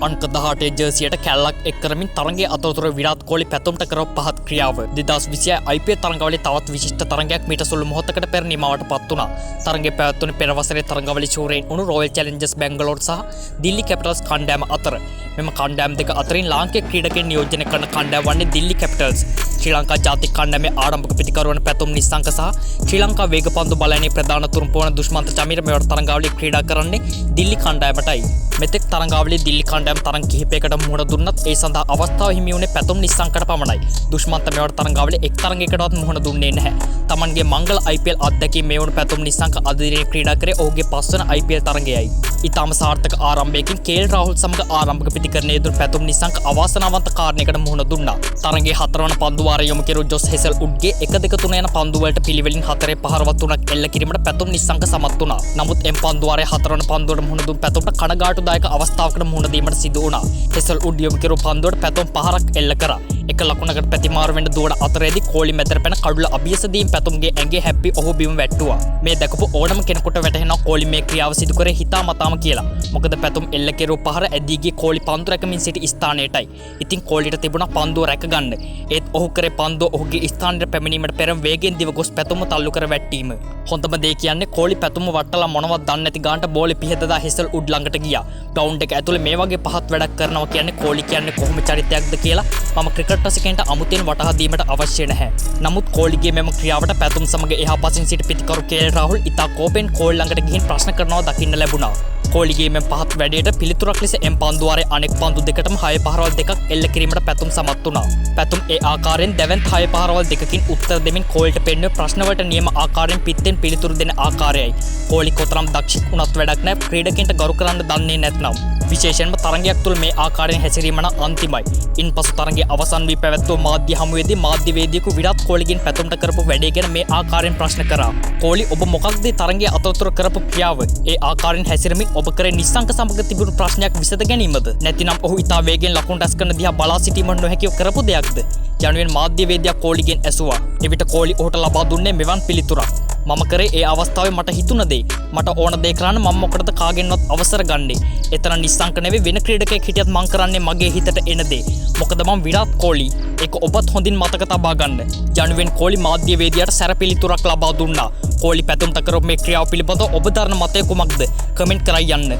අංක 18 ජර්සියට කැල්ලක් එක් කරමින් තරගයේ අතරතුර විරාත් කොහ්ලි පැතුම්ට කරව පහත් ක්‍රියාව 2026 IPL තරගාවලියේ තවත් විශිෂ්ට තරගයක් මීට සුළු මොහොතකට පෙර නිමවට පත් වුණා. තරගයේ පැවැත්වුණු පෙර වසරේ තරගාවලියේ ශූරයින් වුණු රොයල් චැලෙන්ජර්ස් බැංගලෝර් සහ දිල්ලි කැපිටල්ස් කණ්ඩායම අතර මෙම කණ්ඩායම් දෙක අතරින් ලාංකික ක්‍රීඩකයන් නියෝජනය කරන කණ්ඩායම වන්නේ දිල්ලි කැපිටල්ස්. ශ්‍රී ලංකා ජාතික කණ්ඩායමේ ආරම්භක පිතිකරුවන් පැතුම් නිස්සංක සහ ශ්‍රී ලංකා වේගපන්දු බලයනේ ප්‍රධාන තුරුම්ප වන දුෂ්මන්ත චමීර මෙවර තරගාවලියේ ක්‍රීඩා කරන්නේ දිල්ලි කණ්ඩායමටයි. මෙතෙක් තරගාවලියේ දිල්ලි කණ්ඩායම තරග කිහිපයකට මුහුණ දුන්නත් ඒ සඳහා අවස්ථාව හිමි වුණේ පැතුම් නිස්සංකට පමණයි. දුෂ්මන්ත මෙවර තරගාවලියේ එක් තරගයකටවත් මුහුණ දුන්නේ නැහැ. තමන්ගේ මංගල IPL අත්දැකීම මේ වුණු පැතුම් නිස්සංක අද දිනේ ක්‍රීඩා කරේ ඔහුගේ පස්වන IPL තරගයයි. ඉතාම සාර්ථක ආරම්භයකින් KL රාහුල් සමග ආරම්භක පිතිකරණයේ යෙදුණු පැතුම් නිස්සංක අවාසනාවන්ත කාරණයකට මුහුණ දුන්නා. තරගයේ හතරවන පන්දු වාරය යොමු කෙරු ජොස් හෙසල්වුඩ්ගේ 1-2-3 යන පන්දු වලට පිළිවෙලින් 4 පහරවත් තුනක් එල්ල කිරීමට පැතුම් නිස්සංක සමත් වුණා. නමුත් එම් පන්දු වාරයේ හතරවන පන්දුවට මුහුණ දුන් පැතුම්ට කනගාටුදායක අවස්ථාවකට මුහුණ දීමට සිදු වුණා. හෙසල්වුඩ් යොමු කෙරු පන්දුවට පැතුම් පහරක් එල්ල කරා. එක ලකුණකට ප්‍රතිමාරු වෙන්න දුවන අතරේදී කොහ්ලි මැදට පැන කඩුල අභියසදීන් පැතුම්ගේ ඇඟේ හැප්පි ඔහු බිම වැට්ටුවා. මේ දැකපු ඕනම කෙනෙකුට වැටහෙනවා කොහ්ලි මේ ක්‍රියාව සිදු කරේ හිතාමතාම කියලා. මොකද පැතුම් එල්ල කෙරු පහර ඇදී ගියේ කොහ්ලි පන්දු රැකමින් සිටි ස්ථානයටයි. ඉතින් කොහ්ලිට තිබුණා පන්දුව රැක ගන්න. ඒත් ඔහු කරේ පන්දුව ඔහුගේ ස්ථානයට පැමිණීමට පෙර වේගෙන් දිව ගොස් පැතුම තල්ලු කර වැටීම. හොඳම දේ කියන්නේ කොහ්ලි පැතුම වටලා මොනවත් දන්නේ නැති ගානට බෝලේ පිහදදා හෙසල්වුඩ් ළඟට ගියා. ග්‍රවුන්ඩ් එක ඇතුලේ මේ වගේ පහත් වැඩක් කරනවා කියන්නේ කොහ්ලි කියන්නේ කොහොම චරිතයක්ද කියලා මම ක්‍රිකට් රසිකයන්ට අමුතෙන් වටහා දීමට අවශ්‍ය නැහැ. නමුත් කොහ්ලිගේ මෙම ක්‍රියාවට පැතුම් සමග එහා පසින් සිට පිටිකරු KL රාහුල් ඉතා කෝපෙන් කොහ්ලි ළඟට ගිහින් ප්‍රශ්න කරනවා දකින්න ලැබුණා. කොහ්ලිගේ මෙම පහත් වැඩේට පිළිතුරක් ලෙස එම් පන්දු වාරයේ අනෙක් පන්දු දෙකටම 6 පහරවල් දෙකක් එල්ල කිරීමට පැතුම් සමත් වුණා. පැතුම් ඒ ආකාරයෙන් දැවැන්ත 6 පහරවල් දෙකකින් උත්තර දෙමින් කොහ්ලිට පෙන්වුවේ ප්‍රශ්න වලට නියම ආකාරයෙන් පිටෙන් පිළිතුරු දෙන ආකාරයයි. කොහ්ලි කොතරම් දක්ෂ වුණත් වැඩක් නැහැ ක්‍රීඩකයන්ට ගරු කරන්න දන්නේ නැත්නම්. විශේෂයෙන්ම තරගයක් තුළ මේ ආකාරයෙන් හැසිරීම නම් අන්තිමයි. ඉන්පසු තරගයේ අවසන් වී පැවැත්වූ මාධ්‍ය හමුවේදී මාධ්‍යවේදියෙකු විරාත් කොහ්ලිගෙන් පැතුම්ට කරපු වැඩේ ගැන මේ ආකාරයෙන් ප්‍රශ්න කරා. කොහ්ලි ඔබ මොකක්ද තරගයේ අතරතුර කරපු ක්‍රියාව? ඒ ආකාරයෙන් හැසිරෙමින් ඔබ කරේ නිස්සංක සමග තිබුණු ප්‍රශ්නයක් විසඳ ගැනීමද? නැතිනම් ඔහු ඉතා වේගෙන් ලකුණු රැස් කරන දිහා බලා සිටීමට නොහැකිව කරපු දෙයක්ද? යනුවෙන් මාධ්‍යවේදියා කොහ්ලිගෙන් ඇසුවා. එවිට කොහ්ලි ඔහුට ලබා දුන්නේ මෙවන් පිළිතුරක්. මම කරේ ඒ අවස්ථාවේ මට හිතුණ දේ. මට ඕන දේ කරන්න මම මොකටද කාගෙන්වත් අවසර ගන්නේ. එතන නිස්සංක නෙවෙයි වෙන ක්‍රීඩකයෙක් හිටියත් මං කරන්නේ මගේ හිතට එන දේ. මොකද මම විරාත් කොහ්ලි. ඒක ඔබත් හොඳින් මතක තබා ගන්න. යනුවෙන් කොහ්ලි මාධ්‍යවේදියාට සැර පිළිතුරක් ලබා දුන්නා. කොහ්ලි පැතුම්ට කරපු මේ ක්‍රියාව පිළිබඳව ඔබ දරන මතය කුමක්ද? කමෙන්ට් කරයි යන්න.